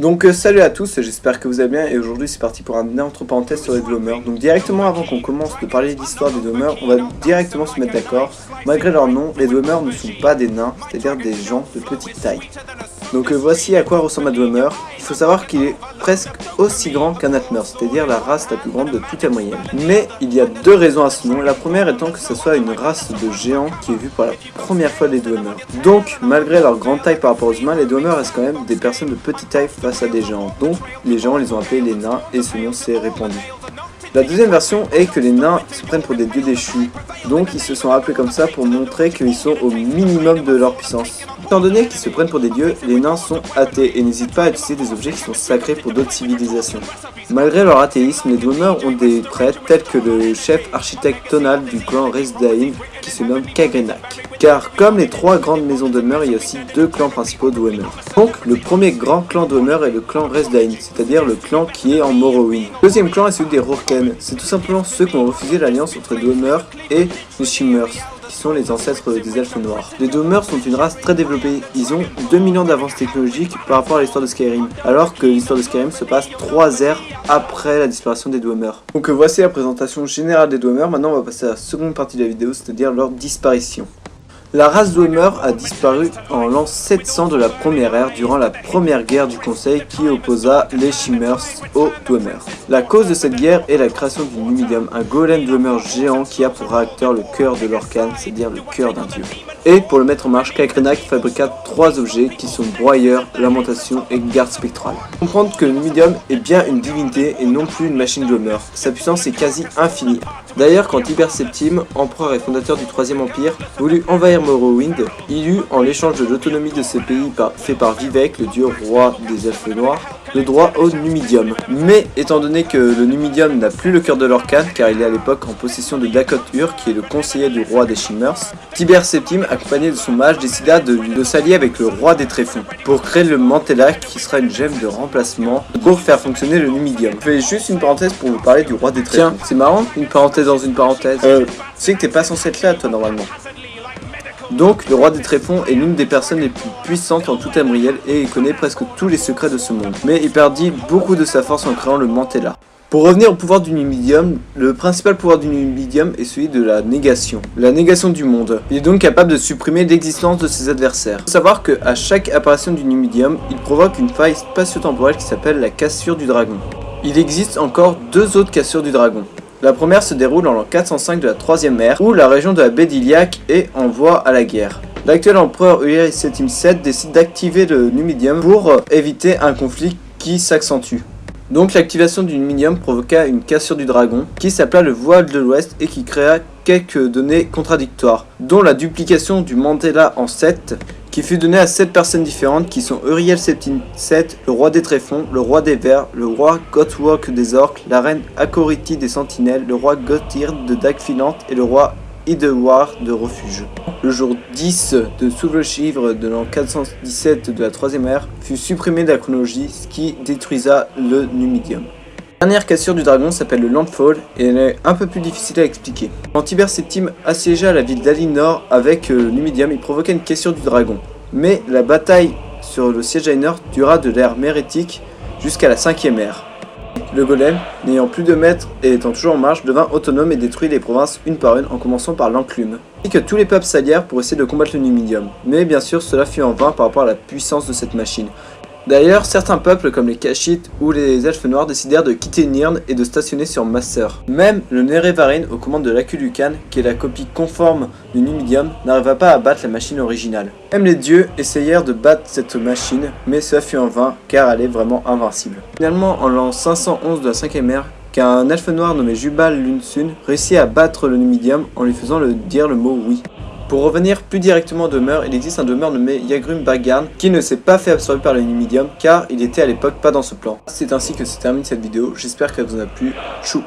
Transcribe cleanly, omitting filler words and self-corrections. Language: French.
Donc salut à tous, j'espère que vous allez bien et aujourd'hui c'est parti pour un entre parenthèses sur les Dwemer. Donc directement avant qu'on commence de parler de l'histoire des Dwemer, on va directement se mettre d'accord. Malgré leur nom, les Dwemer ne sont pas des nains, c'est-à-dire des gens de petite taille. Donc voici à quoi ressemble un Dwemer. Il faut savoir qu'il est presque aussi grand qu'un Atmer, c'est-à-dire la race la plus grande de toute la moyenne. Mais il y a deux raisons à ce nom, la première étant que ce soit une race de géants qui est vue pour la première fois des Dwemer. Donc malgré leur grande taille par rapport aux humains, les Dwemer restent quand même des personnes de petite taille face à des géants. Donc les gens les ont appelés les nains et ce nom s'est répandu. La deuxième version est que les nains se prennent pour des dieux déchus, donc ils se sont appelés comme ça pour montrer qu'ils sont au minimum de leur puissance. Étant donné qu'ils se prennent pour des dieux, les nains sont athées et n'hésitent pas à utiliser des objets qui sont sacrés pour d'autres civilisations. Malgré leur athéisme, les Dwemer ont des prêtres tels que le chef architecte tonal du clan Resdain qui se nomme Kagrenak. Car comme les trois grandes maisons Dwemer, il y a aussi deux clans principaux Dwemer. Donc le premier grand clan Dwemer est le clan Resdain, c'est-à-dire le clan qui est en Morrowind. Le deuxième clan est celui des Rorken, c'est tout simplement ceux qui ont refusé l'alliance entre les Dwemer et les Shimmers, qui sont les ancêtres des elfes noirs. Les Dwemer sont une race très développée, ils ont 2 millions d'avances technologiques par rapport à l'histoire de Skyrim, alors que l'histoire de Skyrim se passe 3 ères après la disparition des Dwemer. Donc voici la présentation générale des Dwemer, maintenant on va passer à la seconde partie de la vidéo, c'est-à-dire leur disparition. La race Dwemer a disparu en l'an 700 de la première ère durant la première guerre du Conseil qui opposa les Shimmers aux Dwemer. La cause de cette guerre est la création du Numidium, un golem Dwemer géant qui a pour réacteur le cœur de l'Orcan, c'est-à-dire le cœur d'un dieu. Et pour le mettre en marche, Kagrenak fabriqua 3 objets qui sont Broyeur, Lamentation et Garde Spectrale. Comprendre que le Numidium est bien une divinité et non plus une machine Dwemer. Sa puissance est quasi infinie. D'ailleurs, quand Tibère Septime, empereur et fondateur du Troisième Empire, voulut envahir Morrowind, il eut, en l'échange de l'autonomie de ces pays fait par Vivec, le dieu roi des elfes noirs, le droit au Numidium. Mais étant donné que le Numidium n'a plus le cœur de l'Orcan, car il est à l'époque en possession de Dakot-Ur, qui est le conseiller du roi des Shimmers, Tibère Septime, accompagné de son mage, décida de s'allier avec le roi des Tréfonds pour créer le Mantella, qui sera une gemme de remplacement pour faire fonctionner le Numidium. Je fais juste une parenthèse pour vous parler du roi des Tréfonds. Tiens, c'est marrant, une parenthèse dans une parenthèse. Tu sais que t'es pas censé être là, toi, normalement. Donc, le roi des Tréfonds est l'une des personnes les plus puissantes en tout Tamriel et il connaît presque tous les secrets de ce monde. Mais il perdit beaucoup de sa force en créant le Mantella. Pour revenir au pouvoir du Numidium, le principal pouvoir du Numidium est celui de la négation du monde. Il est donc capable de supprimer l'existence de ses adversaires. Il faut savoir qu'à chaque apparition du Numidium, il provoque une faille spatio-temporelle qui s'appelle la cassure du dragon. Il existe encore 2 autres cassures du dragon. La première se déroule en l'an 405 de la Troisième Ère, où la région de la baie d'Iliac est en voie à la guerre. L'actuel empereur Ulyris Septime VII décide d'activer le Numidium pour éviter un conflit qui s'accentue. Donc l'activation du Numidium provoqua une cassure du dragon, qui s'appela le voile de l'Ouest et qui créa quelques données contradictoires, dont la duplication du Mantella en 7, qui fut donné à 7 personnes différentes qui sont Uriel Septime VII, le roi des Tréfonds, le roi des Vers, le roi Gothwok des Orques, la reine Akoriti des Sentinelles, le roi Gotthir de Dagfilante et le roi Idewar de Refuge. Le jour 10 de Soulevre-Chivre de l'an 417 de la Troisième Ère fut supprimé de la chronologie, ce qui détruisa le Numidium. La dernière cassure du dragon s'appelle le Landfall et elle est un peu plus difficile à expliquer. Quand Tibère Septime assiégea la ville d'Alinor avec le Numidium, il provoqua une cassure du dragon. Mais la bataille sur le siège d'Alinor dura de l'ère mérétique jusqu'à la 5e ère. Le golem, n'ayant plus de maître et étant toujours en marche, devint autonome et détruit les provinces une par une en commençant par l'Enclume. Ainsi que tous les peuples s'allièrent pour essayer de combattre le Numidium. Mais bien sûr cela fut en vain par rapport à la puissance de cette machine. D'ailleurs, certains peuples comme les Kashyyyts ou les Elfes Noirs décidèrent de quitter Nirn et de stationner sur Master. Même le Nerevarine aux commandes de l'Akulukan, qui est la copie conforme du Numidium, n'arriva pas à battre la machine originale. Même les dieux essayèrent de battre cette machine, mais cela fut en vain car elle est vraiment invincible. Finalement, en l'an 511 de la 5e ère, qu'un elfe noir nommé Jubal Lunsun réussit à battre le Numidium en lui faisant dire le mot oui. Pour revenir plus directement au Dwemer, il existe un Dwemer nommé Yagrum Bagarn qui ne s'est pas fait absorber par le Numidium car il était à l'époque pas dans ce plan. C'est ainsi que se termine cette vidéo, j'espère qu'elle vous a plu. Chou.